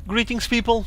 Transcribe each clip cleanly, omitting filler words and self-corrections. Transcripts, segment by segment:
Greetings, people.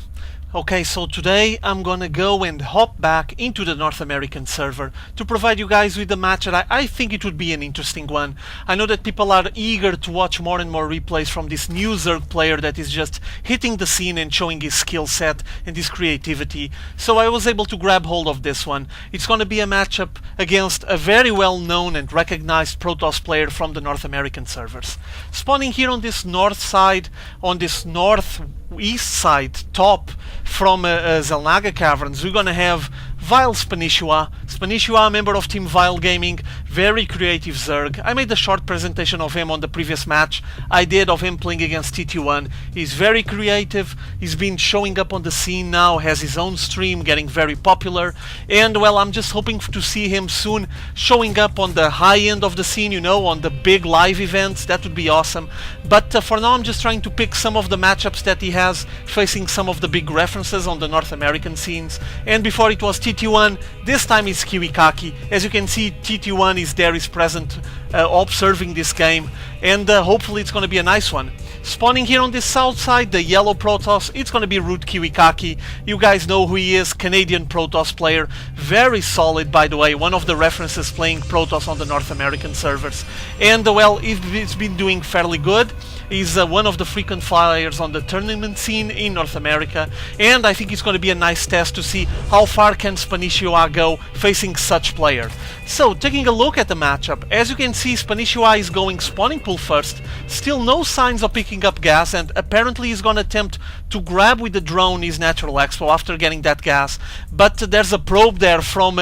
Okay, so today I'm gonna go and hop back into the North American server to provide you guys with a match that I think it would be an interesting one. I know that people are eager to watch more and more replays from this new Zerg player that is just hitting the scene and showing his skill set and his creativity. So I was able to grab hold of this one. It's gonna be a matchup against a very well-known and recognized Protoss player from the North American servers. Spawning here on this north side, on this northeast side, top from Zelnaga Caverns, we're gonna have vileSpanshwa. Spanishiwa, member of Team Vile Gaming, very creative Zerg. I made a short presentation of him on the previous match I did of him playing against TT1. He's very creative, he's been showing up on the scene now, has his own stream, getting very popular, and well, I'm just hoping to see him soon showing up on the high end of the scene, you know, on the big live events. That would be awesome. But for now I'm just trying to pick some of the matchups that he has facing some of the big references on the North American scenes. And before it was TT1, this time it's KIWIKaKI. As you can see, TT1 is there, is present, observing this game, and hopefully it's going to be a nice one. Spawning here on this south side, the yellow Protoss, it's going to be ROOTKIWIKaKI. You guys know who he is, Canadian Protoss player. Very solid, by the way, one of the references playing Protoss on the North American servers. And well, it's been doing fairly good. He's one of the frequent flyers on the tournament scene in North America, and I think it's going to be a nice test to see how far can Spanishiwa go facing such player. So, taking a look at the matchup, as you can see, Spanishiwa is going spawning pool first, still no signs of picking up gas, and apparently he's going to attempt to grab with the drone his natural expo after getting that gas, but there's a probe there from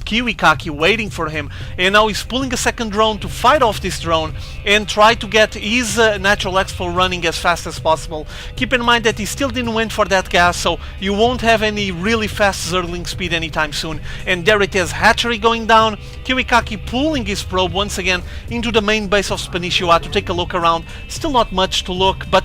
KIWIKaKI waiting for him, and now he's pulling a second drone to fight off this drone and try to get his natural expo running as fast as possible. Keep in mind that he still didn't win for that gas, so you won't have any really fast Zergling speed anytime soon. And there it is, hatchery going down, KIWIKaKI pulling his probe once again into the main base of Spanishiwa to take a look around. Still not much to look, but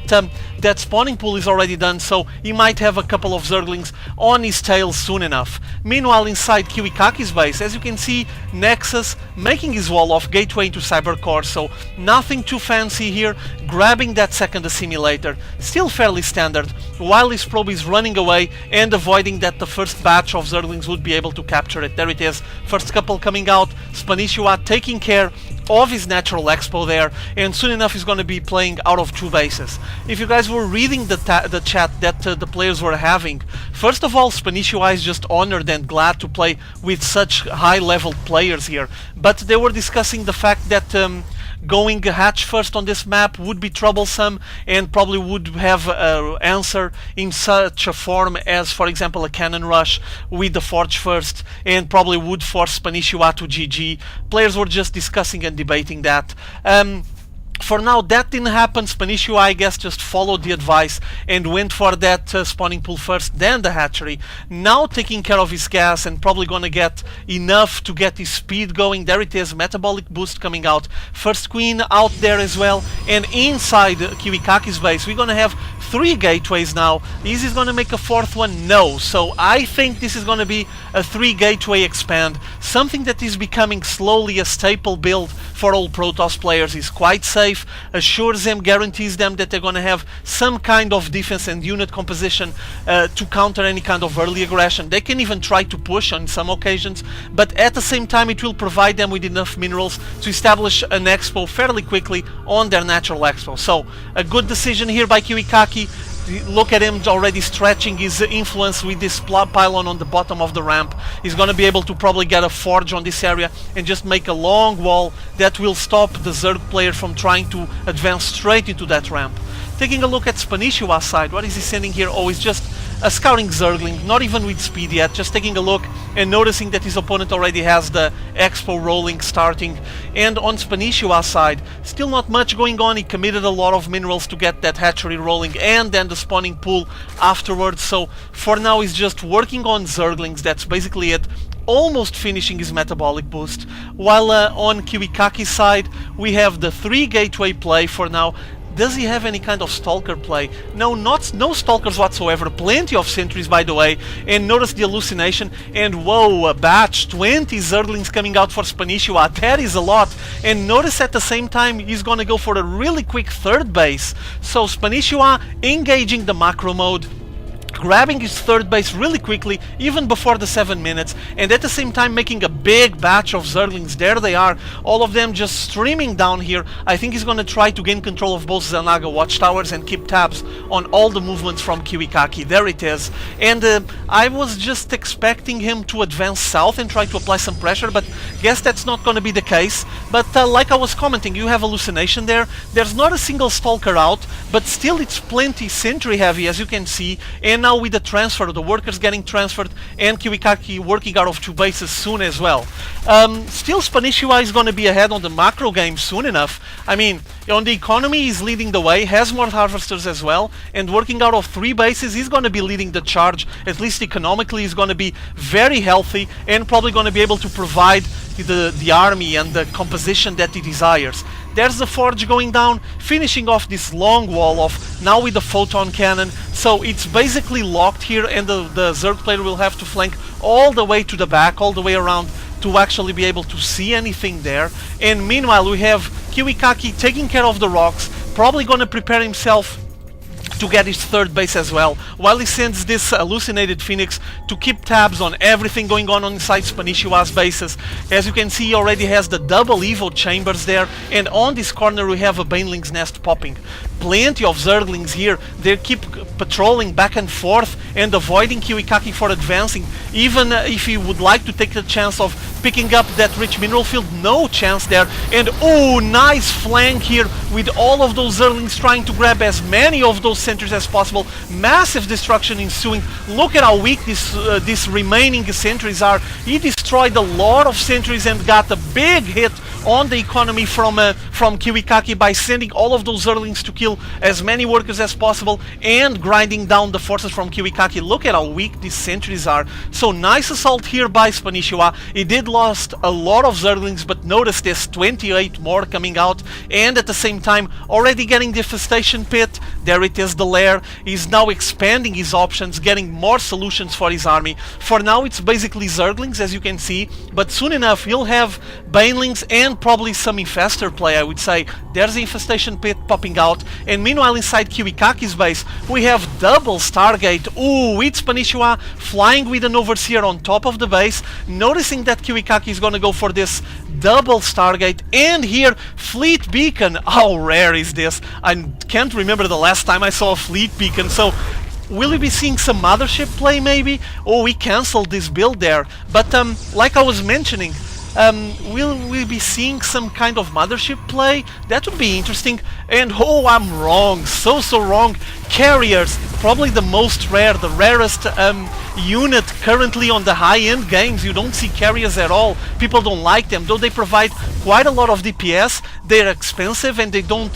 that spawning pool is already done, so he might have a couple of Zerglings on his tail soon enough. Meanwhile, inside KIWIKaKI's base, as you can see, Nexus making his wall off, gateway into Cybercore, so nothing too fancy here, grabbing that second assimilator, still fairly standard, while his probe is running away and avoiding that the first batch of Zerglings would be able to capture it. There it is, first couple coming out, Spanishiwa taking care of his natural expo there, and soon enough he's going to be playing out of two bases. If you guys were reading the chat that the players were having, first of all, Spanishiwa is just honored and glad to play with such high-level players here, but they were discussing the fact that going hatch first on this map would be troublesome and probably would have an answer in such a form as, for example, a cannon rush with the forge first, and probably would force Spanishiwa to GG. Players were just discussing and debating that. For now, that didn't happen. Spanishiwa, I guess, just followed the advice and went for that spawning pool first, then the hatchery. Now taking care of his gas and probably gonna get enough to get his speed going. There it is, metabolic boost coming out. First queen out there as well. And inside KIWIKaKI's base, we're gonna have 3 gateways now. Is he gonna make a 4th one? No. So I think this is gonna be a 3 gateway expand. Something that is becoming slowly a staple build for all Protoss players. Is quite safe, assures them, guarantees them that they're gonna have some kind of defense and unit composition to counter any kind of early aggression. They can even try to push on some occasions, but at the same time it will provide them with enough minerals to establish an expo fairly quickly on their natural expo. So a good decision here by KIWIKaKI. Look at him already stretching his influence with this pylon on the bottom of the ramp. He's gonna be able to probably get a forge on this area and just make a long wall that will stop the Zerg player from trying to advance straight into that ramp. Taking a look at Spanishiwa's side, what is he sending here? Oh, it's just a scouting Zergling, not even with speed yet, just taking a look and noticing that his opponent already has the expo rolling starting. And on Spanishiwa's side, still not much going on. He committed a lot of minerals to get that hatchery rolling and then the spawning pool afterwards, so for now he's just working on Zerglings, that's basically it. Almost finishing his metabolic boost, while on KIWIKaKI's side we have the 3 gateway play for now. Does he have any kind of stalker play? No, no stalkers whatsoever. Plenty of sentries, by the way. And notice the hallucination. And whoa, a batch, 20 Zerglings coming out for Spanishiwa. That is a lot. And notice at the same time he's gonna go for a really quick third base. So Spanishiwa engaging the macro mode, grabbing his third base really quickly, even before the 7 minutes, and at the same time making a big batch of Zerglings. There they are, all of them just streaming down here. I think he's gonna try to gain control of both Xel'Naga watchtowers and keep tabs on all the movements from KIWIKaKI. There it is. And I was just expecting him to advance south and try to apply some pressure, but guess that's not gonna be the case. But like I was commenting, you have hallucination there. There's not a single stalker out, but still it's plenty sentry heavy, as you can see. And now with the transfer, the workers getting transferred, and KIWIKaKI working out of 2 bases soon as well. Still Spanishiwa is going to be ahead on the macro game soon enough. I mean, on the economy he's leading the way, has more harvesters as well, and working out of 3 bases he's going to be leading the charge. At least economically he's going to be very healthy and probably going to be able to provide the army and the composition that he desires. There's the forge going down, finishing off this long wall off, now with the photon cannon. So it's basically locked here, and the Zerg player will have to flank all the way to the back, all the way around, to actually be able to see anything there. And meanwhile we have KIWIKaKI taking care of the rocks, probably gonna prepare himself to get his third base as well, while he sends this hallucinated Phoenix to keep tabs on everything going on inside Spanishiwa's bases. As you can see, he already has the double Evo chambers there, and on this corner we have a Baneling's nest popping. Plenty of Zerglings here. They keep patrolling back and forth and avoiding KIWIKaKI for advancing. Even if he would like to take the chance of picking up that rich mineral field, no chance there. And oh, nice flank here with all of those Zerglings trying to grab as many of those sentries as possible. Massive destruction ensuing. Look at how weak these remaining sentries are. He destroyed a lot of sentries and got a big hit on the economy from KIWIKaKI by sending all of those Zerglings to kill as many workers as possible and grinding down the forces from KIWIKaKI. Look at how weak these sentries are. So nice assault here by Spanishiwa. He did lost a lot of Zerglings, but notice there's 28 more coming out, and at the same time already getting the infestation pit. There it is, the lair. He's now expanding his options, getting more solutions for his army. For now it's basically Zerglings, as you can see, but soon enough he'll have Banelings and probably some infestor play, I would say. There's the infestation pit popping out, and meanwhile inside KIWIKaKI's base we have double Stargate. Ooh, it's Spanishiwa flying with an Overseer on top of the base, noticing that KIWIKaKI is gonna go for this double Stargate, and here Fleet Beacon. How rare is this? I can't remember the last time I saw a Fleet Beacon, so will we be seeing some mothership play maybe? Oh, we cancelled this build there, but like I was mentioning, will we be seeing some kind of mothership play? That would be interesting. And oh, I'm wrong, so wrong. Carriers, probably the most rare, the rarest unit currently on the high-end games. You don't see carriers at all. People don't like them, though they provide quite a lot of DPS. They're expensive and they don't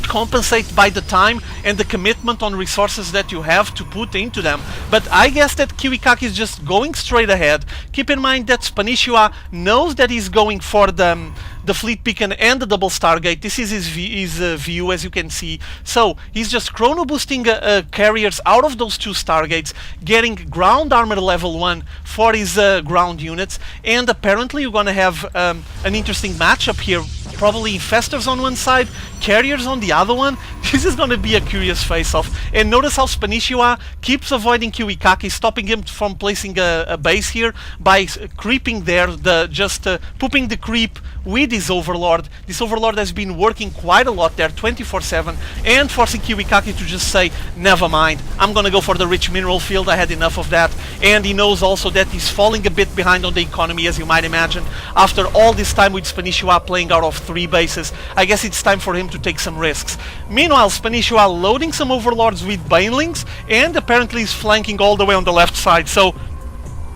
compensate by the time and the commitment on resources that you have to put into them. But I guess that KIWIKaKI is just going straight ahead. Keep in mind that Spanishiwa knows that he's going for the Fleet Beacon and the double Stargate. This is his view, as you can see. So he's just chrono boosting carriers out of those 2 Stargates, getting ground armor level 1 for his ground units, and apparently you're gonna have an interesting matchup here. Probably infestors on one side, carriers on the other one. This is going to be a curious face-off. And notice how Spanishiwa keeps avoiding KIWIKaKI, stopping him from placing a base here by creeping there, just pooping the creep with his Overlord. This Overlord has been working quite a lot there, 24/7, and forcing KIWIKaKI to just say, never mind, I'm gonna go for the rich mineral field, I had enough of that. And he knows also that he's falling a bit behind on the economy, as you might imagine. After all this time with Spanishiwa playing out of 3 bases, I guess it's time for him to take some risks. Meanwhile, Spanishiwa loading some Overlords with Banelings, and apparently is flanking all the way on the left side. So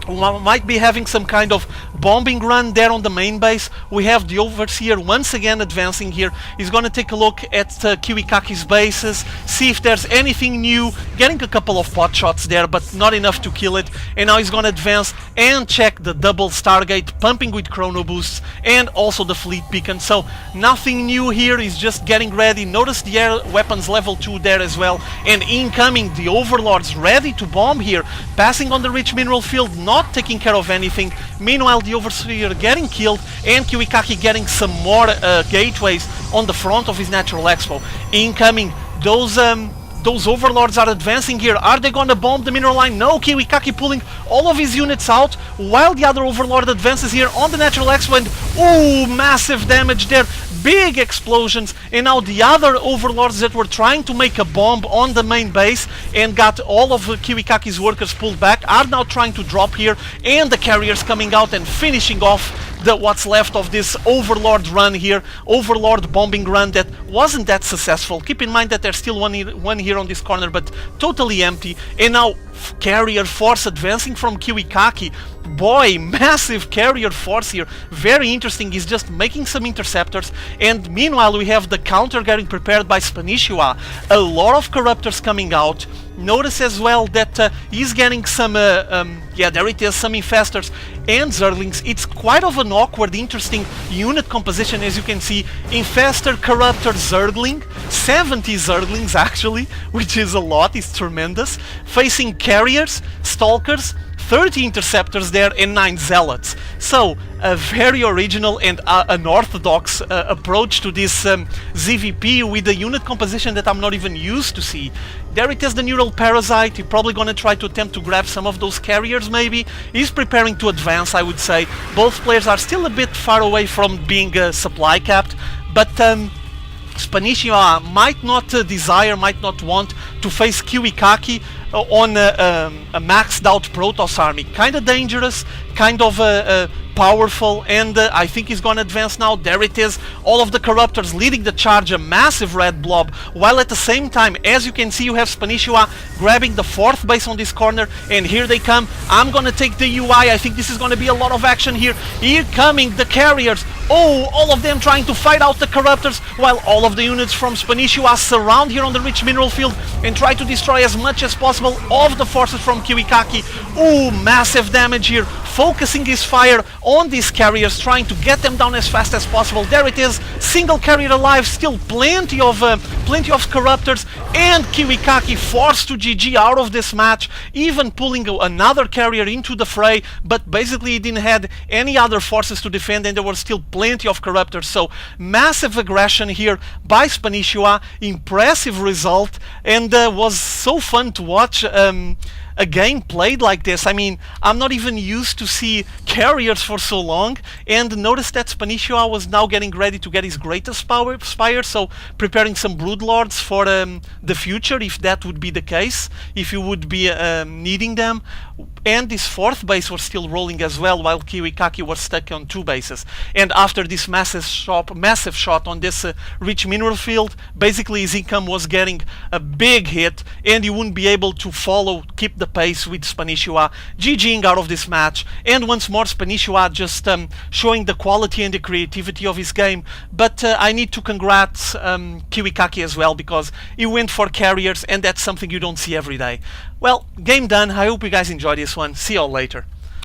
we might be having some kind of bombing run there on the main base. We have the Overseer once again advancing here. He's gonna take a look at KIWIKaKI's bases, see if there's anything new, getting a couple of pot shots there, but not enough to kill it. And now he's gonna advance and check the double Stargate, pumping with chrono boosts, and also the fleet beacon. So nothing new here, he's just getting ready. Notice the air weapons level 2 there as well, and incoming the Overlords ready to bomb here, passing on the rich mineral field, not taking care of anything. Meanwhile the Overseer getting killed, and KIWIKaKI getting some more gateways on the front of his natural expo. Incoming, those Overlords are advancing here. Are they gonna bomb the mineral line? No, KIWIKaKI pulling all of his units out while the other Overlord advances here on the natural expo, and ooh, massive damage there. Big explosions, and now the other Overlords that were trying to make a bomb on the main base and got all of KIWIKaKI's workers pulled back are now trying to drop here, and the carriers coming out and finishing off what's left of this Overlord run here, Overlord bombing run that wasn't that successful. Keep in mind that there's still one here on this corner, but totally empty. And now carrier force advancing from KIWIKaKI. Boy, massive carrier force here. Very interesting. He's just making some interceptors, and meanwhile we have the counter getting prepared by Spanishiwa. A lot of corruptors coming out. Notice as well that he's getting some, yeah, there it is, some infestors and zerglings. It's quite of an awkward, interesting unit composition, as you can see. Infestor, corruptor, zergling, 70 zerglings actually, which is a lot, it's tremendous. Facing carriers, stalkers, 30 interceptors there, and 9 zealots. So a very original and unorthodox approach to this ZVP with a unit composition that I'm not even used to see. There it is, the neural parasite. He's probably gonna try to attempt to grab some of those carriers maybe. He's preparing to advance, I would say. Both players are still a bit far away from being supply capped, but Spanishiwa might not desire, might not want to face KIWIKaKI on a maxed out Protoss army. Kind of dangerous, kind of powerful, and I think he's gonna advance now. There it is, all of the corruptors leading the charge, a massive red blob, while at the same time, as you can see, you have Spanishiwa grabbing the 4th base on this corner, and here they come. I'm gonna take the UI. I think this is gonna be a lot of action here. Here coming the carriers. Oh, all of them trying to fight out the corruptors, while all of the units from Spanishiwa surround here on the rich mineral field and try to destroy as much as possible of the forces from KIWIKaKI. Ooh, massive damage here, focusing his fire on these carriers, trying to get them down as fast as possible. There it is, single carrier alive, still plenty of corruptors, and KIWIKaKI forced to GG out of this match, even pulling another carrier into the fray, but basically he didn't have any other forces to defend, and there were still plenty of corruptors. So massive aggression here by Spanishiwa, impressive result, and was so fun to watch a game played like this. I mean, I'm not even used to see carriers for so long, and notice that Spanishiwa was now getting ready to get his greatest spire, so preparing some broodlords for the future, if that would be the case, if you would be needing them. And this 4th base was still rolling as well, while KIWIKaKI was stuck on 2 bases. And after this massive shot on this rich mineral field, basically his income was getting a big hit, and he wouldn't be able to keep the pace with Spanishiwa, GGing out of this match. And once more Spanishiwa just showing the quality and the creativity of his game. But I need to congrats KIWIKaKI as well, because he went for carriers, and that's something you don't see every day. Well, game done. I hope you guys enjoyed this one. See you all later.